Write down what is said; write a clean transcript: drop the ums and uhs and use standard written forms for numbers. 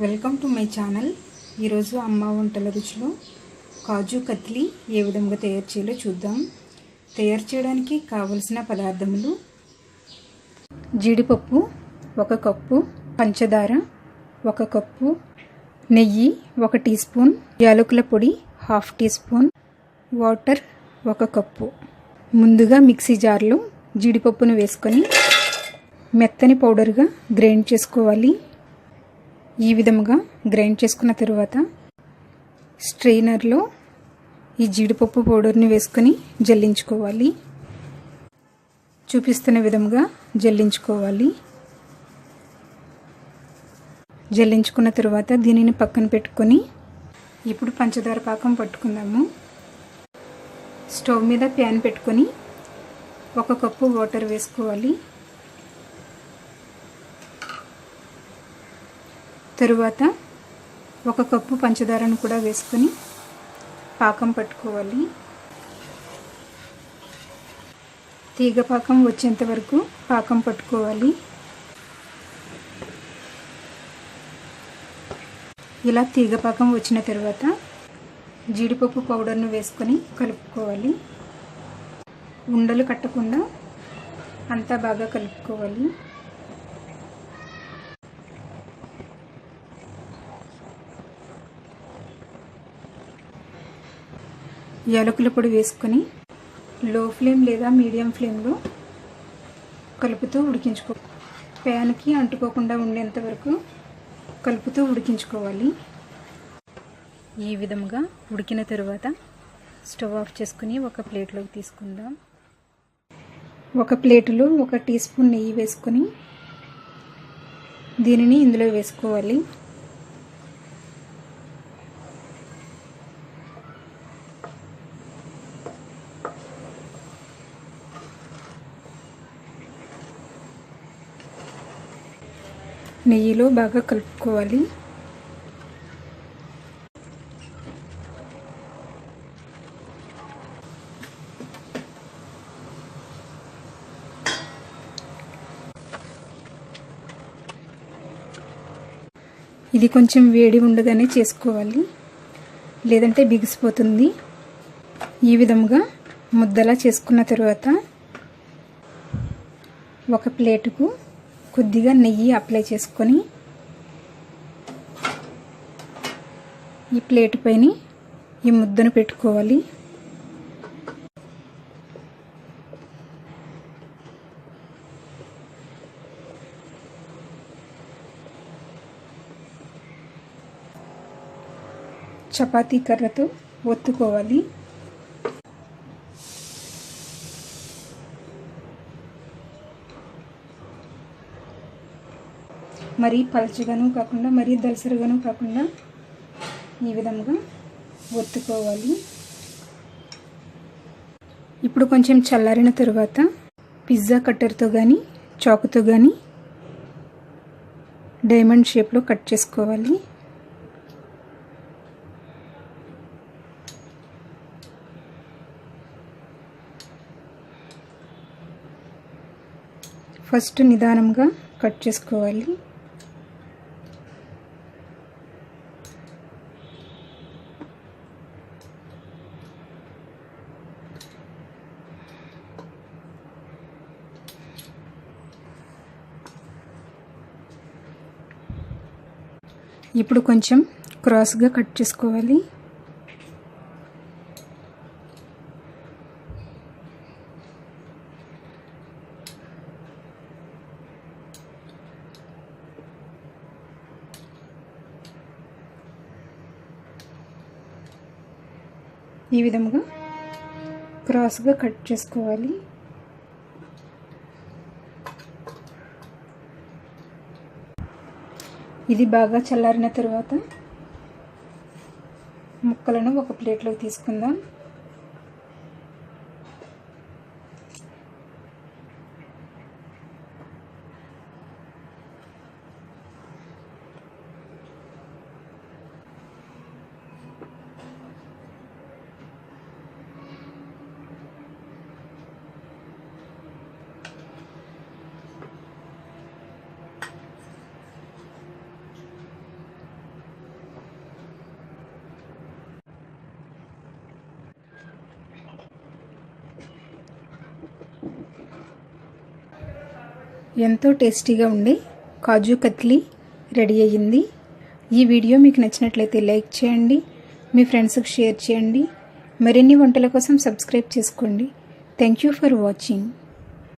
Welcome to my channel. ఈరోజు అమ్మ వంటల రుచిలో కాజు కత్లీ ఏ విధంగా తయారు చేయాలో చూద్దాం. తయారు చేయడానికి కావలసిన పదార్థములు: జీడిపప్పు 1 కప్పు, పంచదార 1 కప్పు, నెయ్యి 1 టీ స్పూన్, యాలకుల పొడి 1/2 టీ స్పూన్, వాటర్ 1 కప్పు. ముందుగా మిక్సీ జార్లో జీడిపప్పును వేసుకొని మెత్తని పౌడర్గా గ్రైండ్ చేసుకోవాలి. ఈ విధంగా గ్రైండ్ చేసుకున్న తర్వాత స్ట్రెయినర్లో ఈ జీడిపప్పు పౌడర్ని వేసుకొని జల్లించుకోవాలి. చూపిస్తున్న విధంగా జల్లించుకోవాలి. జల్లించుకున్న తర్వాత దీనిని పక్కన పెట్టుకొని ఇప్పుడు పంచదార పాకం పట్టుకుందాము. స్టవ్ మీద ప్యాన్ పెట్టుకొని 1 కప్పు వాటర్ వేసుకోవాలి. తరువాత 1 కప్పు పంచదారను కూడా వేసుకొని పాకం పట్టుకోవాలి. తీగ పాకం వచ్చేంత వరకు పాకం పట్టుకోవాలి. ఇలా తీగ పాకం వచ్చిన తర్వాత జీడిపప్పు పౌడర్ను వేసుకొని కలుపుకోవాలి. ఉండలు కట్టకుండా అంతా బాగా కలుపుకోవాలి. యాలకుల పొడి వేసుకొని లో ఫ్లేమ్ లేదా మీడియం ఫ్లేమ్లో కలుపుతూ ఉడికించుకో. ప్యాన్కి అంటుకోకుండా ఉండేంత వరకు కలుపుతూ ఉడికించుకోవాలి. ఈ విధంగా ఉడికిన తరువాత స్టవ్ ఆఫ్ చేసుకుని ఒక ప్లేట్లోకి తీసుకుందాం. ఒక ప్లేటులో 1 టీ స్పూన్ నెయ్యి వేసుకొని దీనిని ఇందులో వేసుకోవాలి. నెయ్యిలో బాగా కలుపుకోవాలి. ఇది కొంచెం వేడి ఉండగానే చేసుకోవాలి, లేదంటే బిగిసిపోతుంది. ఈ విధంగా ముద్దలా చేసుకున్న తర్వాత ఒక ప్లేటుకు కొద్దిగా నెయ్యి అప్లై చేసుకొని ఈ ప్లేట్ పైన ఈ ముద్దను పెట్టుకోవాలి. చపాతీ కర్రతో ఒత్తుకోవాలి. మరీ పలచగాను కాకుండా మరీ దలసరిగాను కాకుండా ఈ విధంగా ఒత్తుకోవాలి. ఇప్పుడు కొంచెం చల్లారిన తర్వాత పిజ్జా కట్టర్తో కానీ చాకుతో కానీ డైమండ్ షేప్లో కట్ చేసుకోవాలి. ఫస్ట్ నిదానంగా కట్ చేసుకోవాలి. ఇప్పుడు కొంచెం క్రాస్గా కట్ చేసుకోవాలి. ఈ విధంగా క్రాస్గా కట్ చేసుకోవాలి. ఇది బాగా చల్లారిన తర్వాత ముక్కలను ఒక ప్లేట్లోకి తీసుకుందాం. ఎంతో టేస్టీగా ఉండే కాజు కత్లీ రెడీ అయ్యింది. ఈ వీడియో మీకు నచ్చినట్లయితే లైక్ చేయండి, మీ ఫ్రెండ్స్కి షేర్ చేయండి. మరిన్ని వంటల కోసం సబ్స్క్రైబ్ చేసుకోండి. Thank you for watching.